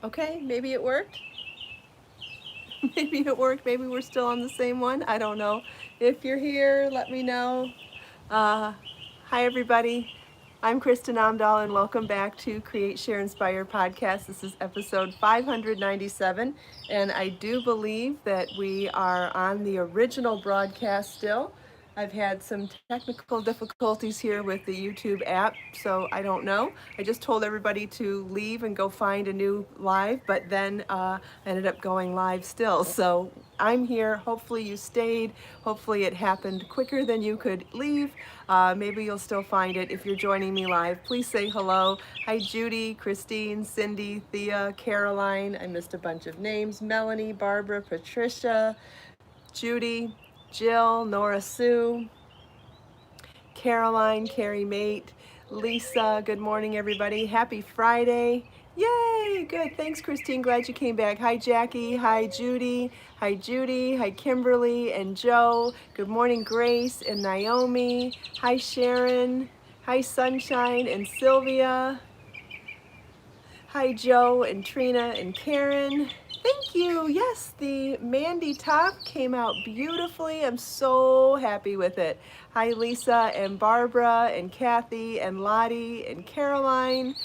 Okay, maybe it worked. Maybe it worked. Maybe we're still on the same one. I don't know. If you're here, let me know. Uh, Hi, everybody. I'm Kristin Omdahl, and welcome back to Create, Share, Inspire podcast. This is episode 597, and I do believe that we are on the original broadcast still. I've had some technical difficulties here with the YouTube app, so I don't know. I just told everybody to leave and go find a new live, but then I ended up going live still. So I'm here. Hopefully you stayed. Hopefully it happened quicker than you could leave. Maybe you'll still find it. If you're joining me live, please say hello. Hi, Judy, Christine, Cindy, Thea, Caroline. I missed a bunch of names. Melanie, Barbara, Patricia, Judy, Jill, Nora Sue, Caroline, Carrie Mate, Lisa. Good morning, everybody. Happy Friday. Yay, good. Thanks, Christine. Glad you came back. Hi, Jackie. Hi, Judy. Hi, Judy. Hi, Kimberly and Joe. Good morning, Grace and Naomi. Hi, Sharon. Hi, Sunshine and Sylvia. Hi, Joe and Trina and Karen. Thank you. Yes, the Mandy top came out beautifully. I'm so happy with it. Hi, Lisa and Barbara and Kathy and Lottie and Caroline.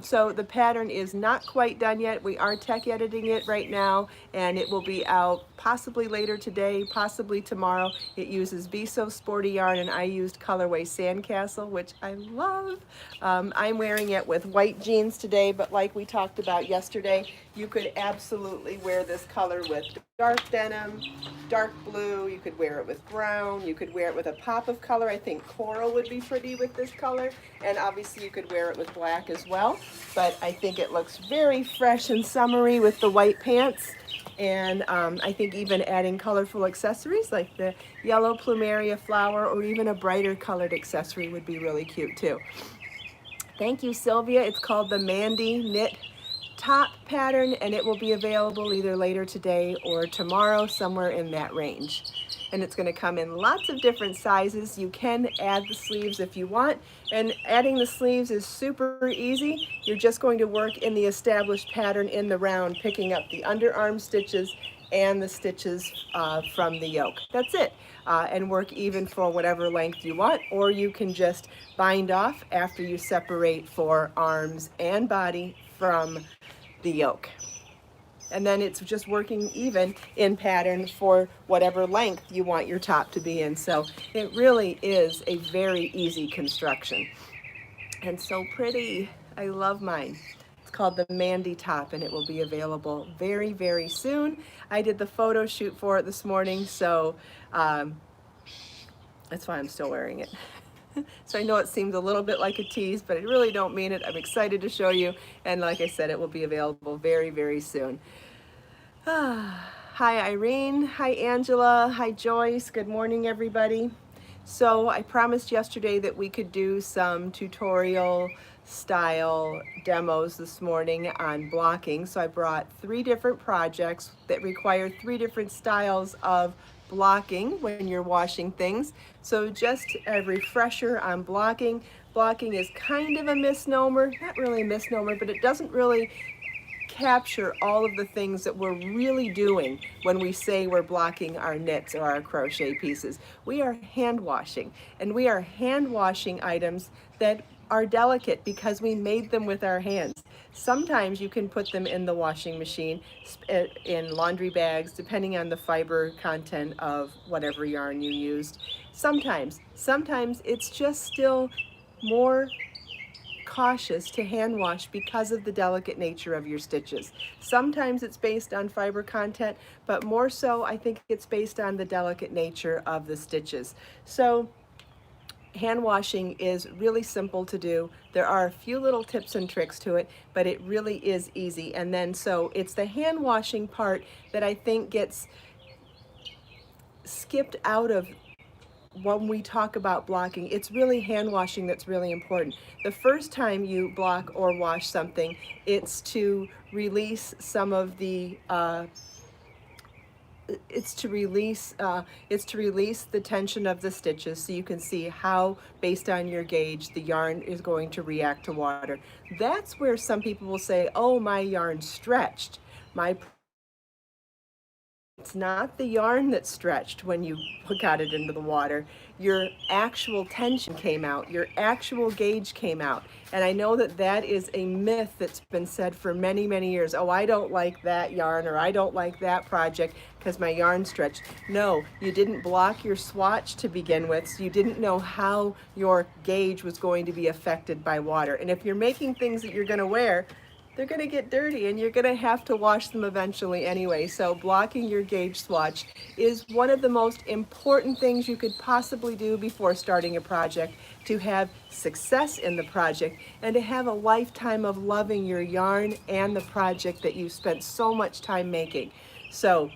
So the pattern is not quite done yet. We are tech editing it right now, and it will be out possibly later today, possibly tomorrow. It uses Be So Sporty yarn, and I used colorway Sandcastle, which I love. I'm wearing it with white jeans today, but like we talked about yesterday, you could absolutely wear this color with dark denim, dark blue. You could wear it with brown. You could wear it with a pop of color. I think coral would be pretty with this color. And obviously you could wear it with black as well. But I think it looks very fresh and summery with the white pants. And I think even adding colorful accessories like the yellow plumeria flower or even a brighter colored accessory would be really cute too. Thank you, Sylvia. It's called the Mandy Knit Top pattern, and it will be available either later today or tomorrow, somewhere in that range. And it's going to come in lots of different sizes. You can add the sleeves if you want, and adding the sleeves is super easy. You're just going to work in the established pattern in the round, picking up the underarm stitches and the stitches from the yoke. That's it. And work even for whatever length you want, or you can just bind off after you separate for arms and body from the yoke. And then it's just working even in pattern for whatever length you want your top to be in. So it really is a very easy construction. And so pretty. I love mine. It's called the Mandy top, and it will be available very, very soon. I did the photo shoot for it this morning, so that's why I'm still wearing it. So I know it seems a little bit like a tease, but I really don't mean it. I'm excited to show you. And like I said, it will be available very, very soon. Hi, Irene. Hi, Angela. Hi, Joyce. Good morning, everybody. So I promised yesterday that we could do some tutorial style demos this morning on blocking. So I brought 3 different projects that require 3 different styles of blocking when you're washing things. So just a refresher on blocking. Blocking is kind of a misnomer, not really a misnomer, but it doesn't really capture all of the things that we're really doing when we say we're blocking our knits or our crochet pieces. We are hand washing, and we are hand washing items that are delicate because we made them with our hands. Sometimes you can put them in the washing machine in laundry bags, depending on the fiber content of whatever yarn you used. Sometimes it's just still more cautious to hand wash because of the delicate nature of your stitches. Sometimes it's based on fiber content, but more so I think it's based on the delicate nature of the stitches. So hand washing is really simple to do. There are a few little tips and tricks to it, but it really is easy. And then so it's the hand washing part that I think gets skipped out of when we talk about blocking. It's really hand washing that's really important. The first time you block or wash something, it's to release some of the it's to release the tension of the stitches, so you can see how, based on your gauge, the yarn is going to react to water. That's where some people will say, oh, my yarn stretched. My It's not the yarn that stretched when you got it into the water. Your actual tension came out. Your actual gauge came out. And I know that that is a myth that's been said for many, many years. Oh, I don't like that yarn, or I don't like that project because my yarn stretched. No, you didn't block your swatch to begin with, so you didn't know how your gauge was going to be affected by water. And if you're making things that you're going to wear, they're going to get dirty and you're going to have to wash them eventually anyway. So blocking your gauge swatch is one of the most important things you could possibly do before starting a project, to have success in the project and to have a lifetime of loving your yarn and the project that you spent so much time making. So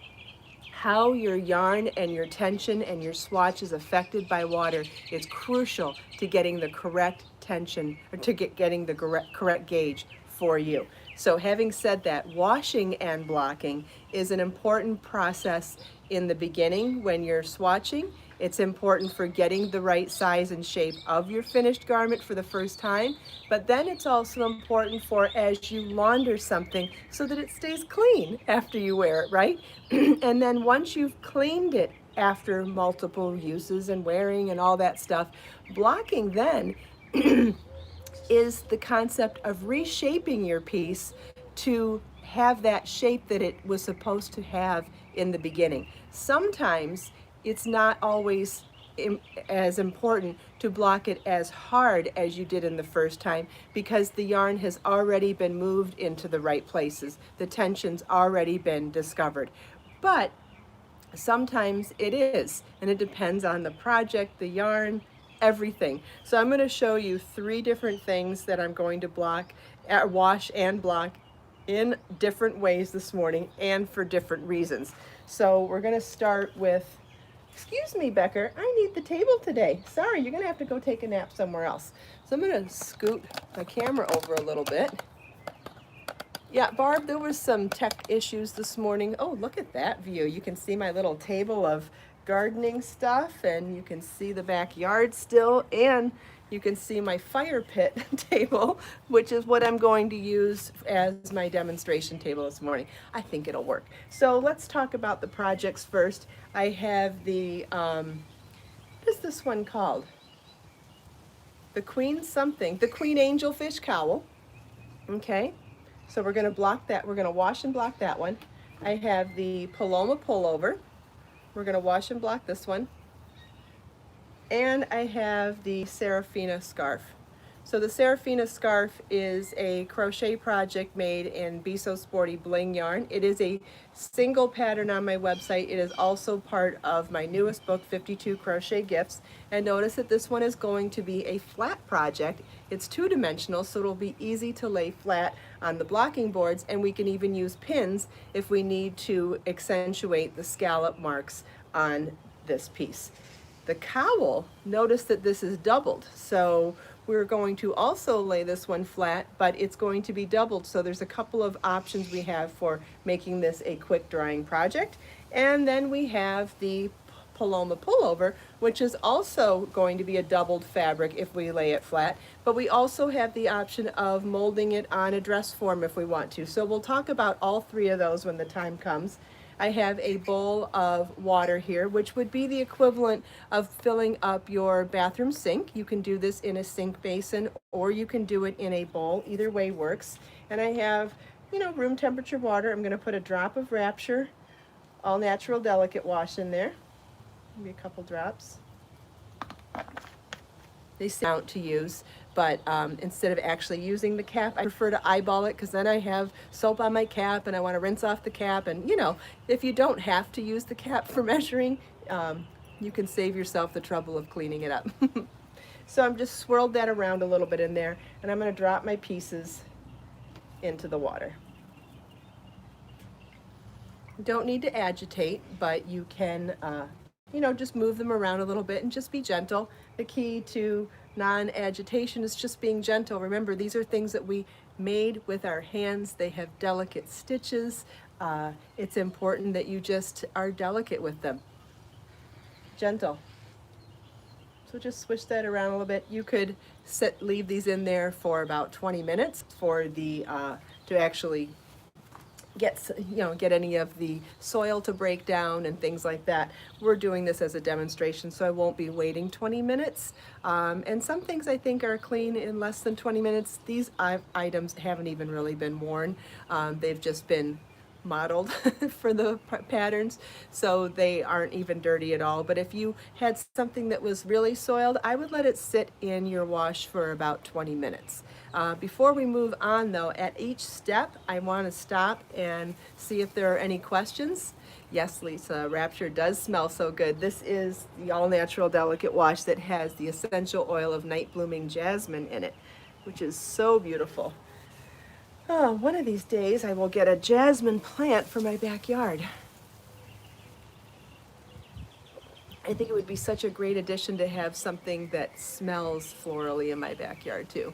how your yarn and your tension and your swatch is affected by water is crucial to getting the correct tension, or to getting the correct gauge for you. So having said that, washing and blocking is an important process in the beginning when you're swatching. It's important for getting the right size and shape of your finished garment for the first time, but then it's also important for as you launder something so that it stays clean after you wear it, right? And then once you've cleaned it after multiple uses and wearing and all that stuff, blocking then is the concept of reshaping your piece to have that shape that it was supposed to have in the beginning. Sometimes it's not always as important to block it as hard as you did in the first time, because the yarn has already been moved into the right places. The tension's already been discovered. But sometimes it is, and it depends on the project, the yarn, everything. So I'm going to show you 3 different things that I'm going to wash and block in different ways this morning and for different reasons. So we're going to start with, excuse me, Becker, I need the table today. Sorry, you're going to have to go take a nap somewhere else. So I'm going to scoot my camera over a little bit. Yeah, Barb, there was some tech issues this morning. Oh, look at that view. You can see my little table of gardening stuff, and you can see the backyard still, and you can see my fire pit table, which is what I'm going to use as my demonstration table this morning. I think it'll work. So let's talk about the projects first. I have the, what is this one called? The Queen something, the Queen Angel Fish Cowl, okay? So we're going to block that. We're going to wash and block that one. I have the Paloma pullover. We're going to wash and block this one. And I have the Serafina scarf. So the Serafina scarf is a crochet project made in Be So Sporty Bling yarn. It is a single pattern on my website. It is also part of my newest book, 52 Crochet Gifts. And notice that this one is going to be a flat project. It's 2-dimensional, so it'll be easy to lay flat on the blocking boards, and we can even use pins if we need to accentuate the scallop marks on this piece. The cowl, notice that this is doubled, so we're going to also lay this one flat, but it's going to be doubled, so there's a couple of options we have for making this a quick drying project. And then we have the Paloma pullover, which is also going to be a doubled fabric if we lay it flat, but we also have the option of molding it on a dress form if we want to. So we'll talk about all 3 of those when the time comes. I have a bowl of water here, which would be the equivalent of filling up your bathroom sink. You can do this in a sink basin, or you can do it in a bowl. Either way works. And I have, room temperature water. I'm going to put a drop of Wrapture, all natural delicate wash in there. Maybe a couple drops. They say out to use, but instead of actually using the cap, I prefer to eyeball it, because then I have soap on my cap and I want to rinse off the cap. And if you don't have to use the cap for measuring, you can save yourself the trouble of cleaning it up. So I'm just swirled that around a little bit in there, and I'm going to drop my pieces into the water. You don't need to agitate, but you can just move them around a little bit and just be gentle. The key to non-agitation is just being gentle. Remember, these are things that we made with our hands. They have delicate stitches. it's important that you just are delicate with them, gentle. So just switch that around a little bit. You could leave these in there for about 20 minutes for the to actually get any of the soil to break down and things like that. We're doing this as a demonstration, so I won't be waiting 20 minutes. And some things I think are clean in less than 20 minutes. These items haven't even really been worn. They've just been modeled for the patterns, so they aren't even dirty at all. But if you had something that was really soiled, I would let it sit in your wash for about 20 minutes. Before we move on though, at each step, I want to stop and see if there are any questions. Yes, Lisa, Wrapture does smell so good. This is the all-natural delicate wash that has the essential oil of night blooming jasmine in it, which is so beautiful. Oh, one of these days I will get a jasmine plant for my backyard. I think it would be such a great addition to have something that smells florally in my backyard too.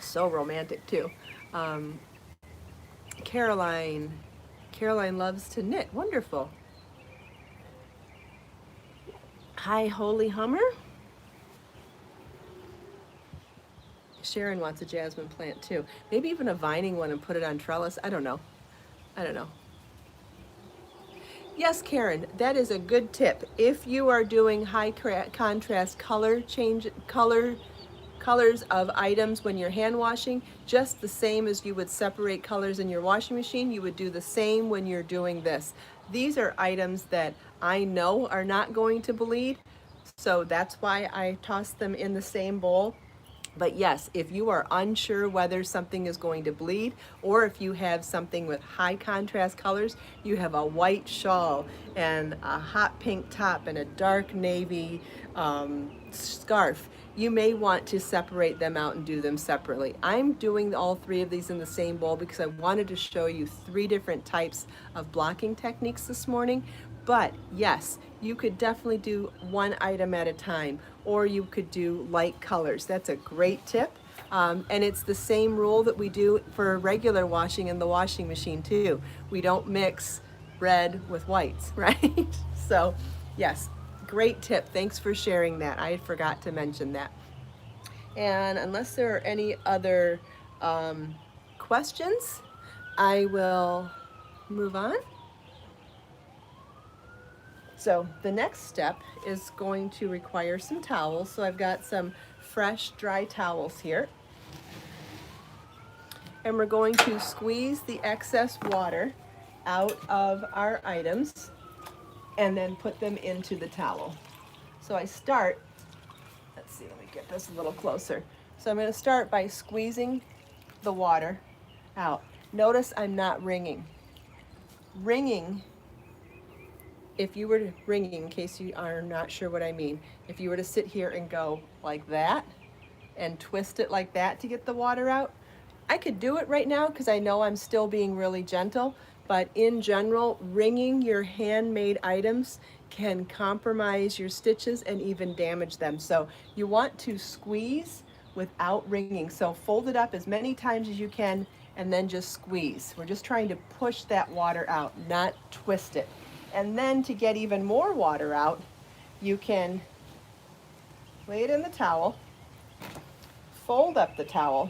So romantic too. Um, Caroline loves to knit. Wonderful. Hi, Holy Hummer. Sharon wants a jasmine plant too. Maybe even a vining one and put it on trellis. I don't know. Yes, Karen, that is a good tip. If you are doing high contrast colors of items when you're hand washing, just the same as you would separate colors in your washing machine, you would do the same when you're doing this. These are items that I know are not going to bleed, so that's why I toss them in the same bowl. But yes, if you are unsure whether something is going to bleed, or if you have something with high contrast colors, you have a white shawl and a hot pink top and a dark navy scarf, you may want to separate them out and do them separately. I'm doing all three of these in the same bowl because I wanted to show you 3 different types of blocking techniques this morning. But yes, you could definitely do one item at a time, or you could do light colors. That's a great tip. And it's the same rule that we do for regular washing in the washing machine too. We don't mix red with whites, right? So yes, great tip. Thanks for sharing that. I forgot to mention that. And unless there are any other questions, I will move on. So the next step is going to require some towels. So I've got some fresh, dry towels here. And we're going to squeeze the excess water out of our items and then put them into the towel. So I start, let's see, let me get this a little closer. So I'm going to start by squeezing the water out. Notice I'm not wringing. If you were to in case you are not sure what I mean, if you were to sit here and go like that and twist it like that to get the water out, I could do it right now because I know I'm still being really gentle, but in general, wringing your handmade items can compromise your stitches and even damage them. So you want to squeeze without wringing. So fold it up as many times as you can and then just squeeze. We're just trying to push that water out, not twist it. And then to get even more water out, you can lay it in the towel, fold up the towel,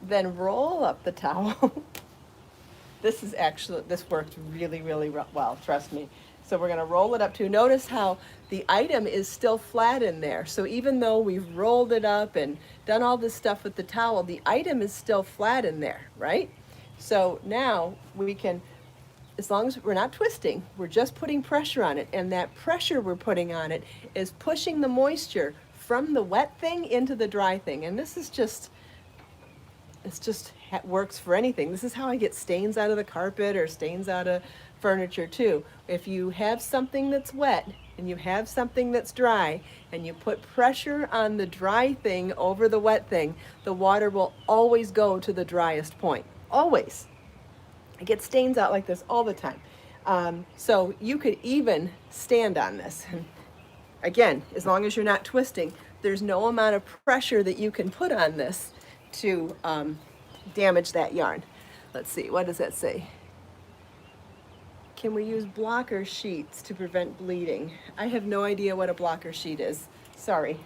then roll up the towel. This worked really, really well, trust me. So we're gonna roll it up too. Notice how the item is still flat in there. So even though we've rolled it up and done all this stuff with the towel, the item is still flat in there, right? So now we can, as long as we're not twisting, we're just putting pressure on it. And that pressure we're putting on it is pushing the moisture from the wet thing into the dry thing. And this is just, works for anything. This is how I get stains out of the carpet or stains out of furniture too. If you have something that's wet and you have something that's dry and you put pressure on the dry thing over the wet thing, the water will always go to the driest point. Always. I get stains out like this all the time. So you could even stand on this. Again, as long as you're not twisting, there's no amount of pressure that you can put on this to damage that yarn. Let's see, what does that say? Can we use blocker sheets to prevent bleeding? I have no idea what a blocker sheet is. Sorry.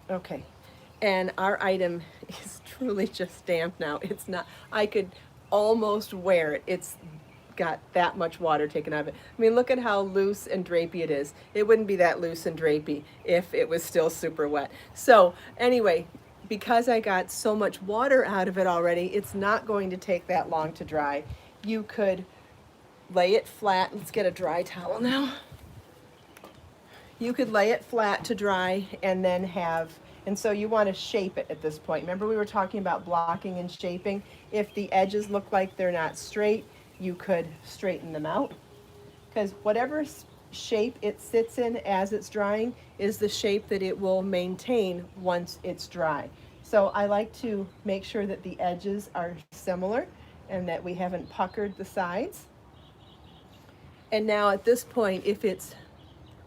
Okay. And our item is truly just damp now. It's not, I could almost wear it. It's got that much water taken out of it. I mean, look at how loose and drapey it is. It wouldn't be that loose and drapey if it was still super wet. So anyway, because I got so much water out of it already, it's not going to take that long to dry. You could lay it flat. Let's get a dry towel now. You could lay it flat to dry and then have, and so you want to shape it at this point. Remember we were talking about blocking and shaping? If the edges look like they're not straight, you could straighten them out, because whatever shape it sits in as it's drying is the shape that it will maintain once it's dry. So I like to make sure that the edges are similar and that we haven't puckered the sides. And now at this point, if it's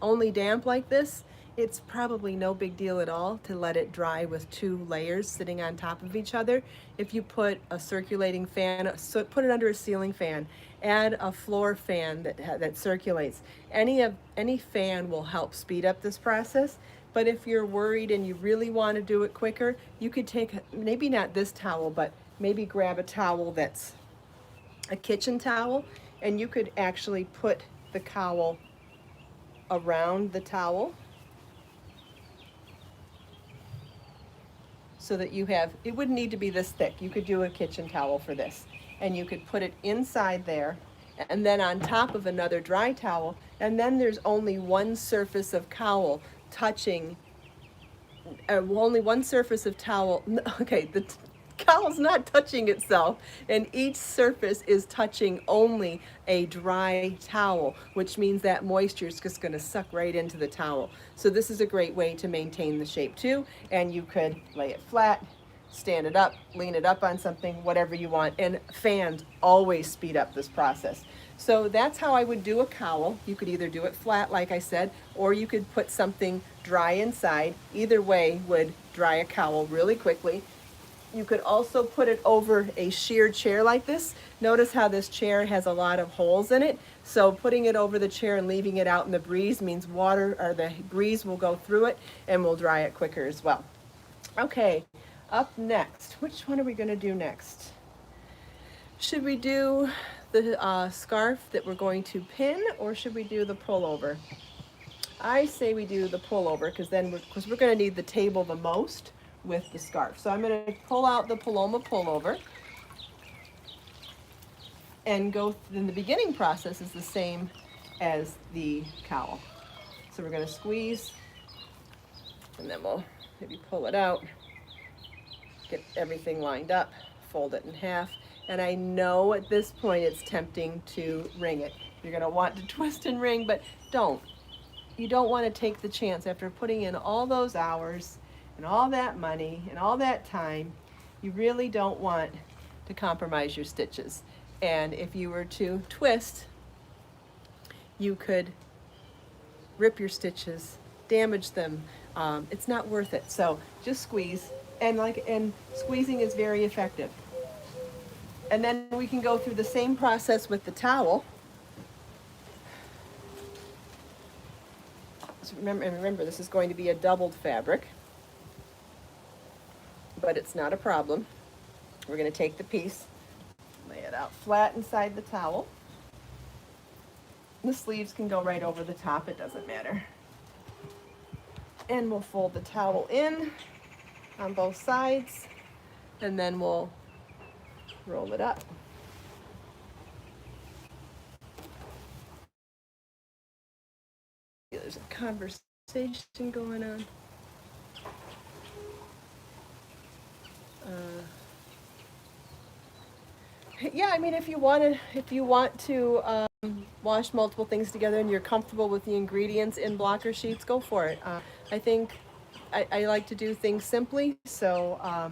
only damp like this, it's probably no big deal at all to let it dry with 2 layers sitting on top of each other. If you put a circulating fan, so put it under a ceiling fan, add a floor fan that circulates. Any fan will help speed up this process. But if you're worried and you really want to do it quicker, you could take, maybe not this towel, but maybe grab a towel that's a kitchen towel, and you could actually put the cowl around the towel so that you have, it wouldn't need to be this thick. You could do a kitchen towel for this, and you could put it inside there and then on top of another dry towel, and then there's only one surface of cowl touching, only one surface of towel, okay, the cowl's not touching itself, and each surface is touching only a dry towel, which means that moisture is just going to suck right into the towel. So this is a great way to maintain the shape too, and you could lay it flat, stand it up, lean it up on something, whatever you want, and fans always speed up this process. So that's how I would do a cowl. You could either do it flat, like I said, or you could put something dry inside. Either way would dry a cowl really quickly. You could also put it over a sheer chair like this. Notice how this chair has a lot of holes in it. So putting it over the chair and leaving it out in the breeze means water, or the breeze will go through it and will dry it quicker as well. Okay, up next, which one are we going to do next? Should we do the scarf that we're going to pin, or should we do the pullover? I say we do the pullover, because we're going to need the table the most with the scarf. So I'm going to pull out the Paloma pullover and go, then the beginning process is the same as the cowl. So we're going to squeeze, and then we'll maybe pull it out, get everything lined up, fold it in half. And I know at this point it's tempting to ring it. You're going to want to twist and ring, but don't. You don't want to take the chance after putting in all those hours and all that money and all that time. You really don't want to compromise your stitches. And if you were to twist, you could rip your stitches, damage them. It's not worth it. So just squeeze, and squeezing is very effective. And then we can go through the same process with the towel. So remember, this is going to be a doubled fabric, but it's not a problem. We're going to take the piece, lay it out flat inside the towel. The sleeves can go right over the top, it doesn't matter. And we'll fold the towel in on both sides, and then we'll roll it up. There's a conversation going on. Yeah, I mean, if you want to wash multiple things together and you're comfortable with the ingredients in blocker sheets, go for it. I think I like to do things simply, so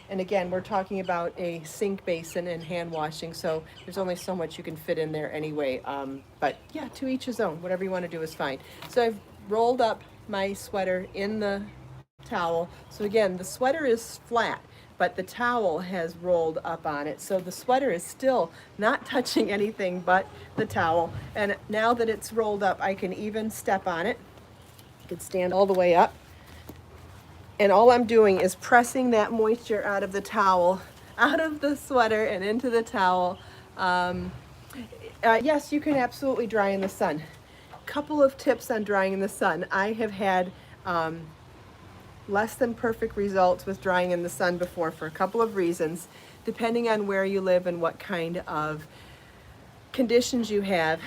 and again, we're talking about a sink basin and hand washing, so there's only so much you can fit in there anyway. But yeah, to each his own. Whatever you want to do is fine. So I've rolled up my sweater in the towel. So again, the sweater is flat, but the towel has rolled up on it. So the sweater is still not touching anything but the towel. And now that it's rolled up, I can even step on it. I can stand all the way up. And all I'm doing is pressing that moisture out of the towel, out of the sweater and into the towel. Yes, you can absolutely dry in the sun. Couple of tips on drying in the sun. I have had less than perfect results with drying in the sun before for a couple of reasons, depending on where you live and what kind of conditions you have.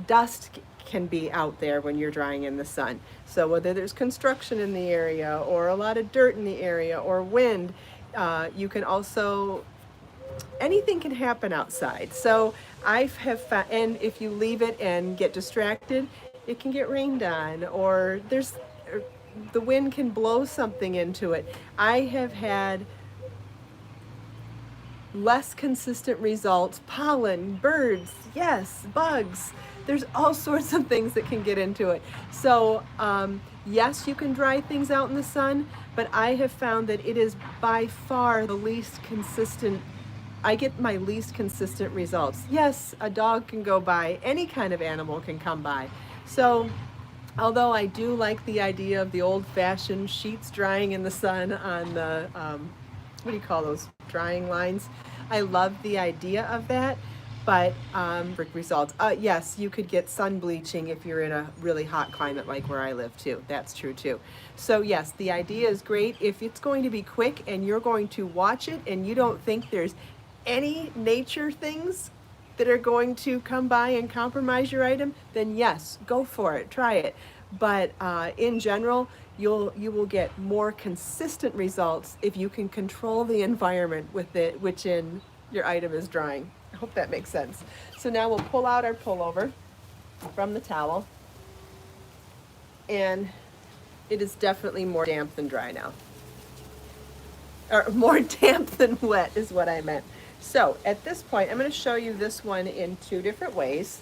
Dust can be out there when you're drying in the sun. So whether there's construction in the area or a lot of dirt in the area or wind, you can also, anything can happen outside. So I have found, and if you leave it and get distracted, it can get rained on, or the wind can blow something into it. I have had less consistent results, pollen, birds, yes, bugs. There's all sorts of things that can get into it. So yes, you can dry things out in the sun, but I have found that it is by far the least consistent. I get my least consistent results. Yes, a dog can go by, any kind of animal can come by. So although I do like the idea of the old-fashioned sheets drying in the sun on the, what do you call those, drying lines? I love the idea of that, but results. Yes, you could get sun bleaching if you're in a really hot climate like where I live too. That's true too. So yes, the idea is great. If it's going to be quick and you're going to watch it and you don't think there's any nature things that are going to come by and compromise your item, then yes, go for it, try it. But in general, you will get more consistent results if you can control the environment with it, which in your item is drying. I hope that makes sense. So now we'll pull out our pullover from the towel, and it is definitely more damp than dry now. Or more damp than wet is what I meant. So at this point, I'm going to show you this one in two different ways.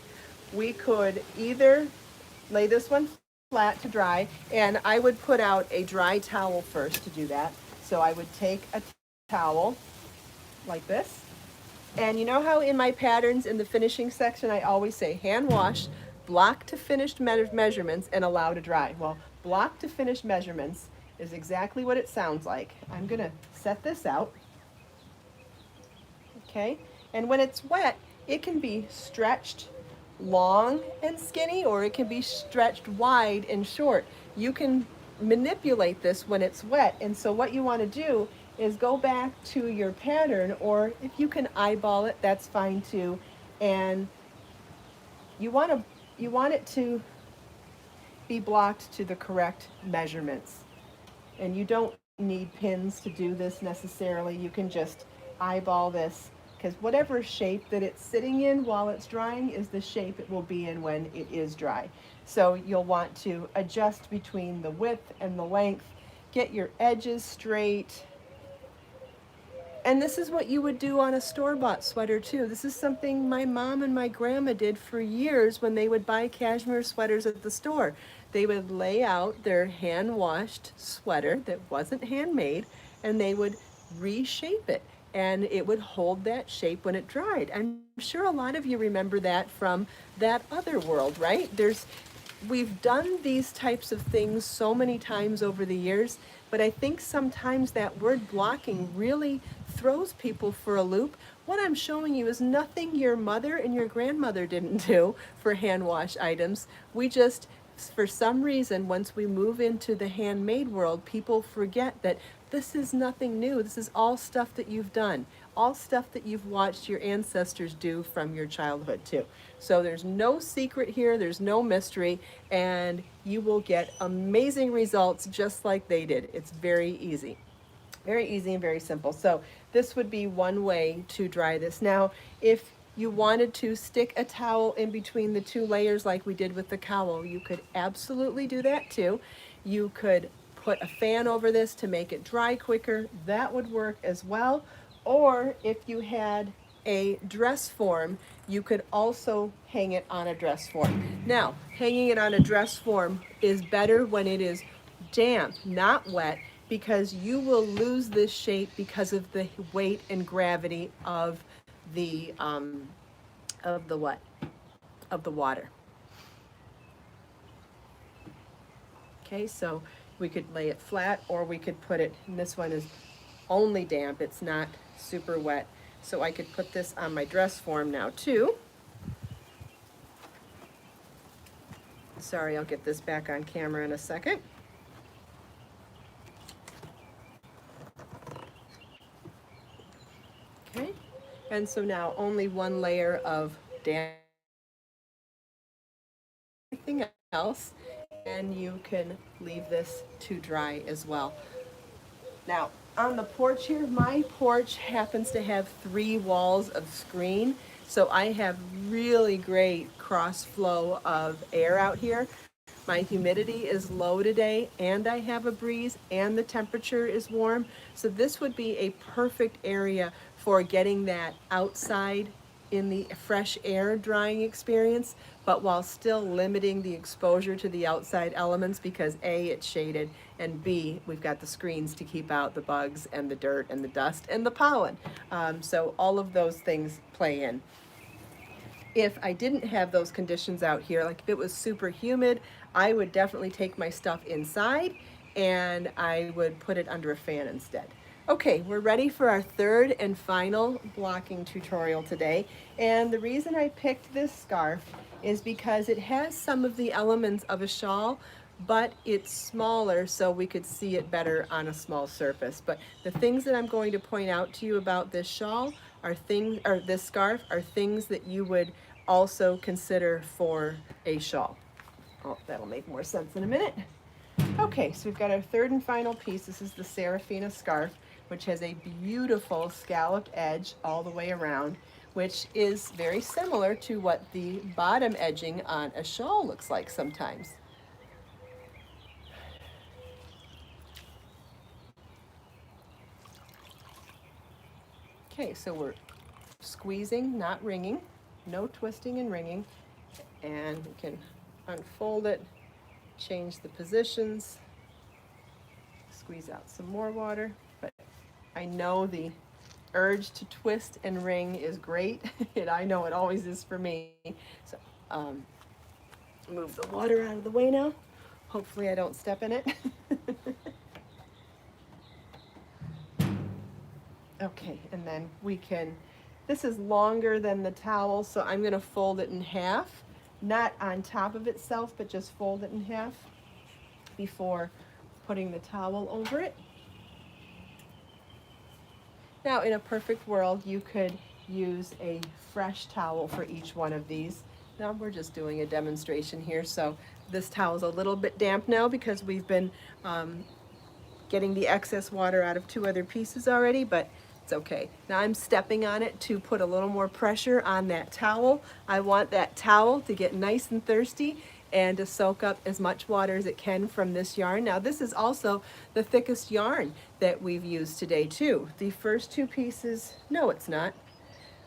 We could either lay this one flat to dry, and I would put out a dry towel first to do that. So I would take a towel like this, and you know how in my patterns in the finishing section I always say hand wash, block to finished measurements, and allow to dry. Well, block to finished measurements is exactly what it sounds like. I'm going to set this out. Okay, and when it's wet, it can be stretched long and skinny, or it can be stretched wide and short. You can manipulate this when it's wet, and so what you want to do is go back to your pattern, or if you can eyeball it, that's fine too, and you want it to be blocked to the correct measurements. And you don't need pins to do this necessarily. You can just eyeball this, because whatever shape that it's sitting in while it's drying is the shape it will be in when it is dry. So you'll want to adjust between the width and the length, get your edges straight. And this is what you would do on a store-bought sweater too. This is something my mom and my grandma did for years when they would buy cashmere sweaters at the store. They would lay out their hand-washed sweater that wasn't handmade, and they would reshape it, and it would hold that shape when it dried. I'm sure a lot of you remember that from that other world, right? We've done these types of things so many times over the years, but I think sometimes that word blocking really throws people for a loop. What I'm showing you is nothing your mother and your grandmother didn't do for hand wash items. We just, for some reason, once we move into the handmade world, people forget that this is nothing new. This is all stuff that you've done, all stuff that you've watched your ancestors do from your childhood too. So there's no secret here, there's no mystery, and you will get amazing results just like they did. It's very easy and very simple. So this would be one way to dry this. Now, if you wanted to stick a towel in between the two layers like we did with the cowl, you could absolutely do that too. You could put a fan over this to make it dry quicker. That would work as well. Or if you had a dress form, you could also hang it on a dress form. Now, hanging it on a dress form is better when it is damp, not wet, because you will lose this shape because of the weight and gravity of the what? Of the water. Okay, so we could lay it flat, or we could put it, and this one is only damp, it's not super wet. So I could put this on my dress form now too. Sorry, I'll get this back on camera in a second. Okay, and so now only one layer of damp, everything else, and you can leave this to dry as well. Now, on the porch here, my porch happens to have 3 walls of screen, so I have really great cross flow of air out here. My humidity is low today, and I have a breeze, and the temperature is warm. So this would be a perfect area for getting that outside in the fresh air drying experience, but while still limiting the exposure to the outside elements, because A, it's shaded, and B, we've got the screens to keep out the bugs and the dirt and the dust and the pollen. So all of those things play in. If I didn't have those conditions out here, like if it was super humid, I would definitely take my stuff inside and I would put it under a fan instead. Okay, we're ready for our third and final blocking tutorial today. And the reason I picked this scarf is because it has some of the elements of a shawl, but it's smaller so we could see it better on a small surface. But the things that I'm going to point out to you about this shawl are things, or this scarf, are things that you would also consider for a shawl. Oh, that'll make more sense in a minute. Okay, so we've got our third and final piece. This is the Serafina scarf, which has a beautiful scalloped edge all the way around, which is very similar to what the bottom edging on a shawl looks like sometimes. Okay, so we're squeezing, not wringing, no twisting and wringing, and we can unfold it, change the positions, squeeze out some more water. But I know the urge to twist and wring is great, and I know it always is for me. So move the water out of the way now. Hopefully I don't step in it. Okay, and then we can, this is longer than the towel, so I'm going to fold it in half, not on top of itself, but just fold it in half before putting the towel over it. Now, in a perfect world, you could use a fresh towel for each one of these. Now, we're just doing a demonstration here, so this towel is a little bit damp now because we've been getting the excess water out of 2 other pieces already, but it's okay. Now I'm stepping on it to put a little more pressure on that towel. I want that towel to get nice and thirsty and to soak up as much water as it can from this yarn. Now this is also the thickest yarn that we've used today too. The first 2 pieces, no it's not,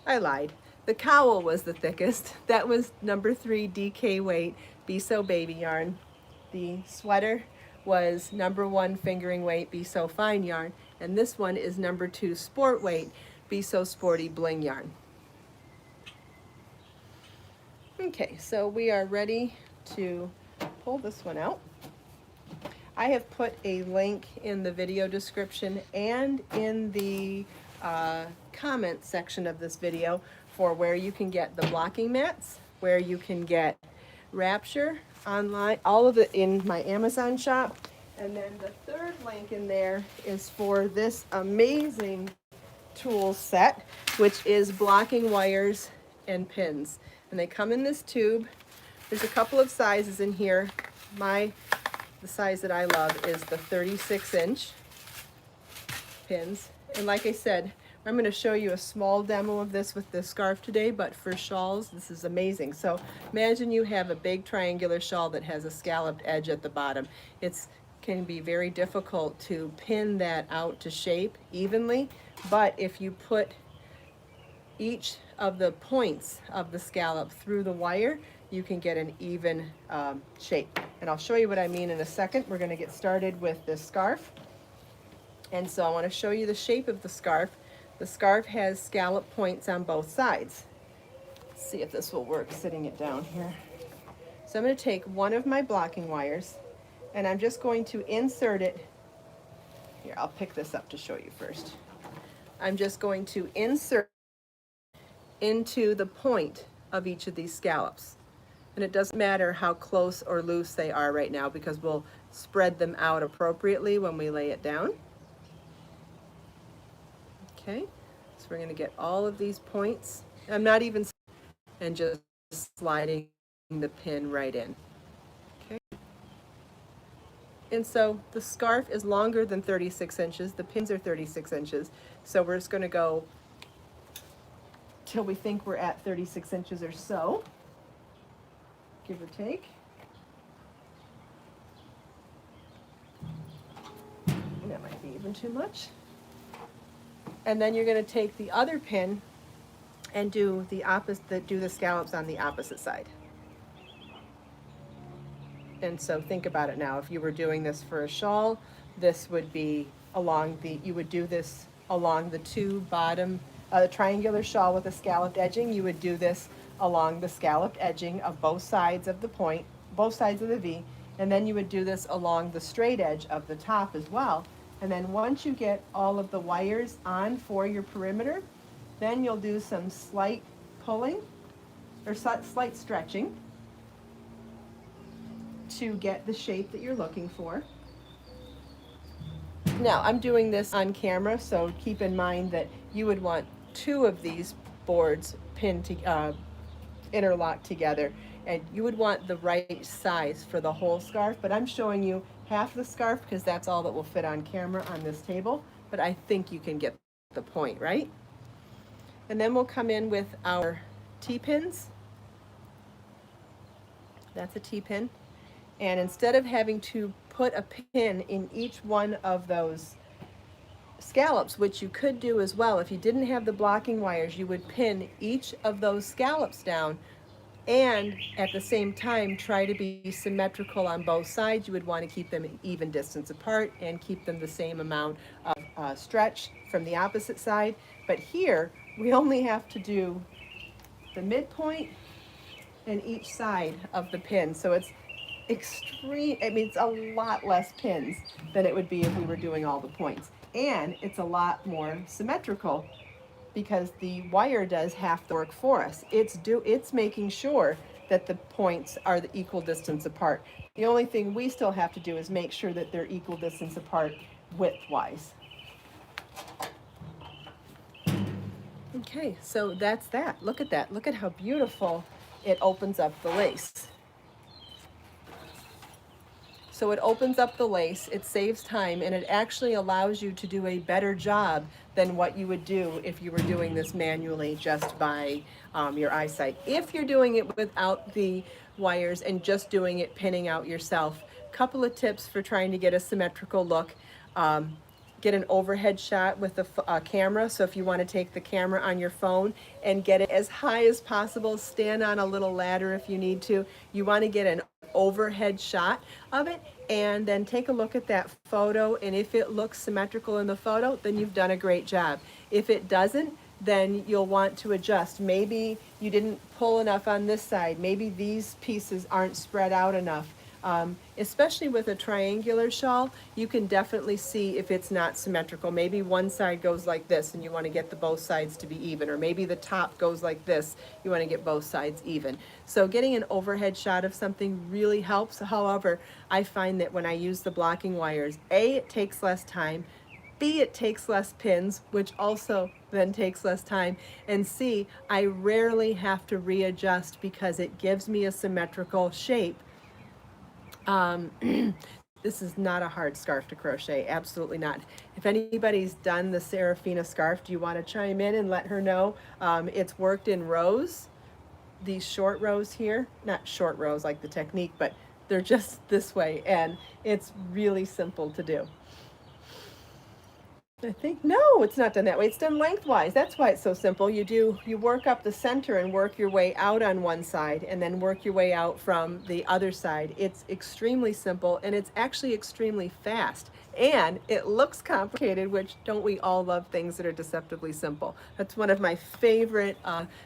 I lied. The cowl was the thickest. That was number 3 DK weight Be So Baby yarn. The sweater was number 1 fingering weight Be So Fine yarn, and this one is number 2 sport weight Be So Sporty Bling yarn. Okay, so we are ready to pull this one out. I have put a link in the video description and in the comment section of this video for where you can get the blocking mats, where you can get Wrapture online, all of it in my Amazon shop. And then the third link in there is for this amazing tool set, which is blocking wires and pins. And they come in this tube. There's a couple of sizes in here. The size that I love is the 36-inch pins. And like I said, I'm going to show you a small demo of this with this scarf today, but for shawls, this is amazing. So imagine you have a big triangular shawl that has a scalloped edge at the bottom. It can be very difficult to pin that out to shape evenly, but if you put each of the points of the scallop through the wire, you can get an even shape. And I'll show you what I mean in a second. We're going to get started with this scarf. And so I want to show you the shape of the scarf. The scarf has scallop points on both sides. Let's see if this will work sitting it down here. So I'm going to take one of my blocking wires and I'm just going to insert it. Here, I'll pick this up to show you first. I'm just going to insert into the point of each of these scallops. And it doesn't matter how close or loose they are right now because we'll spread them out appropriately when we lay it down. Okay, so we're going to get all of these points. I'm not even, and just sliding the pin right in. Okay. And so the scarf is longer than 36 inches. The pins are 36 inches. So we're just going to go till we think we're at 36 inches or so, give or take. That might be even too much. And then you're going to take the other pin and do the opposite, do the scallops on the opposite side. And so think about it now. If you were doing this for a shawl, this would be along the, you would do this along the two bottom, the triangular shawl with a scalloped edging. You would do this along the scalloped edging of both sides of the point, both sides of the V. And then you would do this along the straight edge of the top as well. And then once you get all of the wires on for your perimeter, then you'll do some slight pulling or slight stretching to get the shape that you're looking for. Now, I'm doing this on camera, so keep in mind that you would want two of these boards pinned to, interlocked together, and you would want the right size for the whole scarf, but I'm showing you half the scarf because that's all that will fit on camera on this table, but I think you can get the point, right? And then we'll come in with our T-pins. That's a T-pin. And instead of having to put a pin in each one of those scallops, which you could do as well, if you didn't have the blocking wires, you would pin each of those scallops down and at the same time try to be symmetrical on both sides. You would want to keep them an even distance apart and keep them the same amount of stretch from the opposite side. But here we only have to do the midpoint and each side of the pin. So it's extreme, I mean, it's a lot less pins than it would be if we were doing all the points. And it's a lot more symmetrical because the wire does half the work for us. It's making sure that the points are the equal distance apart. The only thing we still have to do is make sure that they're equal distance apart width-wise. Okay, so that's that. Look at that. Look at how beautiful it opens up the lace. So it opens up the lace, it saves time, and it actually allows you to do a better job than what you would do if you were doing this manually just by your eyesight. If you're doing it without the wires and just doing it pinning out yourself, couple of tips for trying to get a symmetrical look. Get an overhead shot with the camera. So if you want to take the camera on your phone and get it as high as possible, stand on a little ladder if you need to. You want to get an overhead shot of it and then take a look at that photo, and if it looks symmetrical in the photo, then you've done a great job. If it doesn't, then you'll want to adjust. Maybe you didn't pull enough on this side. Maybe these pieces aren't spread out enough. Especially with a triangular shawl, you can definitely see if it's not symmetrical. Maybe one side goes like this and you want to get the both sides to be even, or maybe the top goes like this, you want to get both sides even. So getting an overhead shot of something really helps. However, I find that when I use the blocking wires, A, it takes less time, B, it takes less pins, which also then takes less time, and C, I rarely have to readjust because it gives me a symmetrical shape. This is not a hard scarf to crochet, absolutely not. If anybody's done the Serafina scarf, do you want to chime in and let her know? It's worked in rows, these short rows here, not short rows like the technique, but they're just this way, and it's really simple to do. I think, no, it's not done that way. It's done lengthwise. That's why it's so simple. You work up the center and work your way out on one side and then work your way out from the other side. It's extremely simple and it's actually extremely fast. And it looks complicated, which don't we all love things that are deceptively simple? That's one of my favorite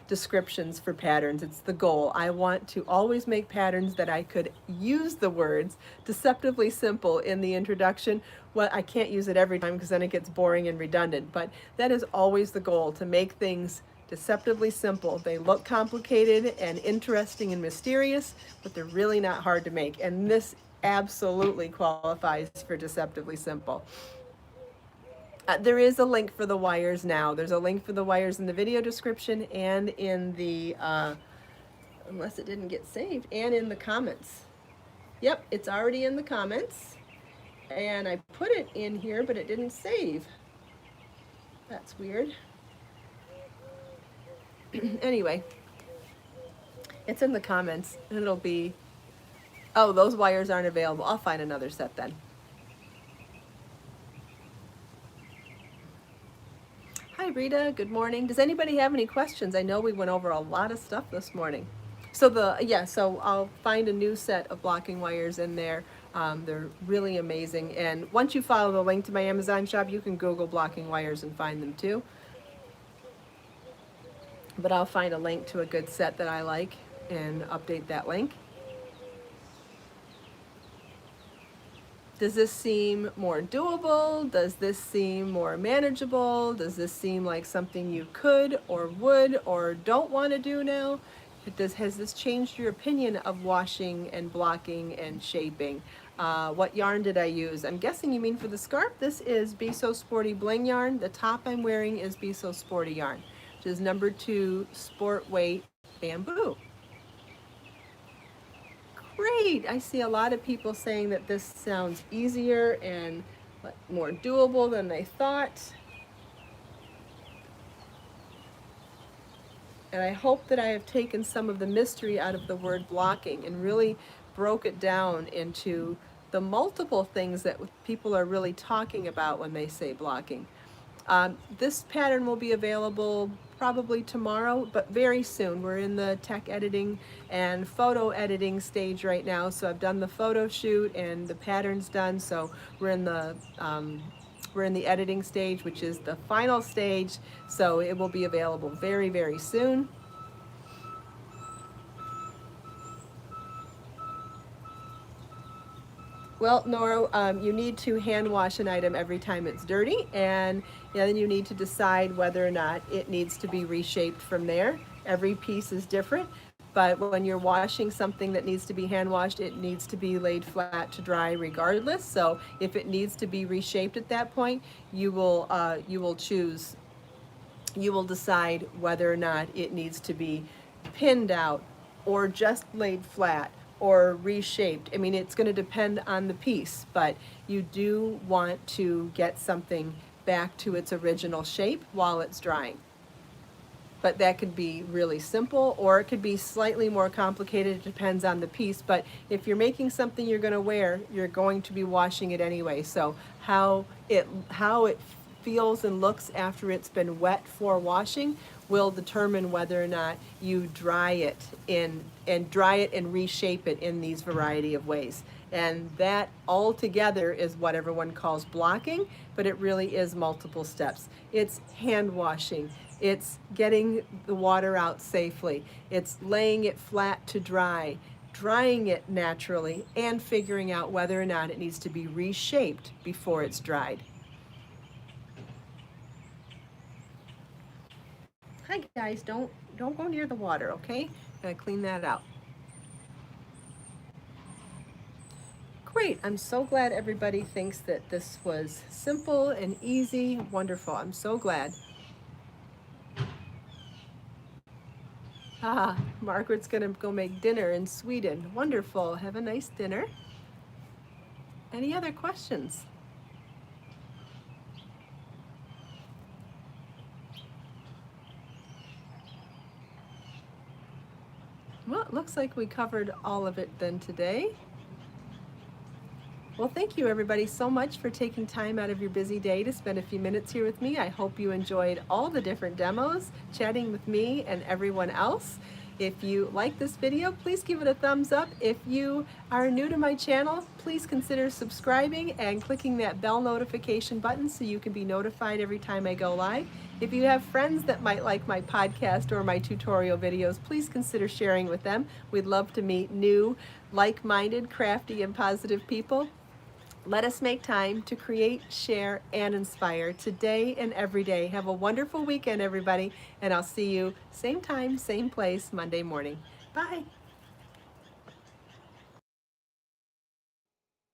descriptions for patterns. It's the goal. I want to always make patterns that I could use the words deceptively simple in the introduction. Well, I can't use it every time because then it gets boring and redundant, but that is always the goal, to make things deceptively simple. They look complicated and interesting and mysterious, but they're really not hard to make. And this absolutely qualifies for deceptively simple. There is a link for the wires now. There's a link for the wires in the video description and in the, unless it didn't get saved, and in the comments. Yep, it's already in the comments. And I put it in here, but it didn't save. That's weird. Anyway, it's in the comments, and it'll be, oh, those wires aren't available. I'll find another set then. Hi, Rita. Good morning. Does anybody have any questions? I know we went over a lot of stuff this morning. So I'll find a new set of blocking wires in there. They're really amazing. And once you follow the link to my Amazon shop, you can Google blocking wires and find them too. But I'll find a link to a good set that I like and update that link. Does this seem more doable? Does this seem more manageable? Does this seem like something you could or would or don't want to do now? Has this changed your opinion of washing and blocking and shaping? What yarn did I use? I'm guessing you mean for the scarf. This is Be So Sporty Bling yarn. The top I'm wearing is Be So Sporty yarn, which is number 2 sport weight bamboo. Great. I see a lot of people saying that this sounds easier and more doable than they thought. And I hope that I have taken some of the mystery out of the word blocking and really broke it down into the multiple things that people are really talking about when they say blocking. This pattern will be available probably tomorrow, but very soon. We're in the tech editing and photo editing stage right now. So I've done the photo shoot and the pattern's done. So we're in the editing stage, which is the final stage. So it will be available very, very soon. Well, Nora, you need to hand wash an item every time it's dirty, and then you need to decide whether or not it needs to be reshaped from there. Every piece is different, but when you're washing something that needs to be hand washed, it needs to be laid flat to dry regardless. So if it needs to be reshaped at that point, you will decide whether or not it needs to be pinned out or just laid flat or reshaped. I mean, it's going to depend on the piece, but you do want to get something back to its original shape while it's drying. But that could be really simple, or it could be slightly more complicated. It depends on the piece. But if you're making something you're going to wear, you're going to be washing it anyway. So how it feels and looks after it's been wet for washing will determine whether or not you dry it and reshape it in these variety of ways. And that all together is what everyone calls blocking, but it really is multiple steps. It's hand washing, it's getting the water out safely, it's laying it flat to dry, drying it naturally, and figuring out whether or not it needs to be reshaped before it's dried. Hi guys, don't go near the water, okay? Gotta clean that out. Great, I'm so glad everybody thinks that this was simple and easy. Wonderful, I'm so glad. Margaret's gonna go make dinner in Sweden. Wonderful, have a nice dinner. Any other questions? Well, it looks like we covered all of it then today. Well, thank you everybody so much for taking time out of your busy day to spend a few minutes here with me. I hope you enjoyed all the different demos, chatting with me and everyone else. If you like this video, please give it a thumbs up. If you are new to my channel, please consider subscribing and clicking that bell notification button so you can be notified every time I go live. If you have friends that might like my podcast or my tutorial videos, please consider sharing with them. We'd love to meet new, like-minded, crafty, and positive people. Let us make time to create, share, and inspire today and every day. Have a wonderful weekend, everybody, and I'll see you same time, same place, Monday morning. Bye.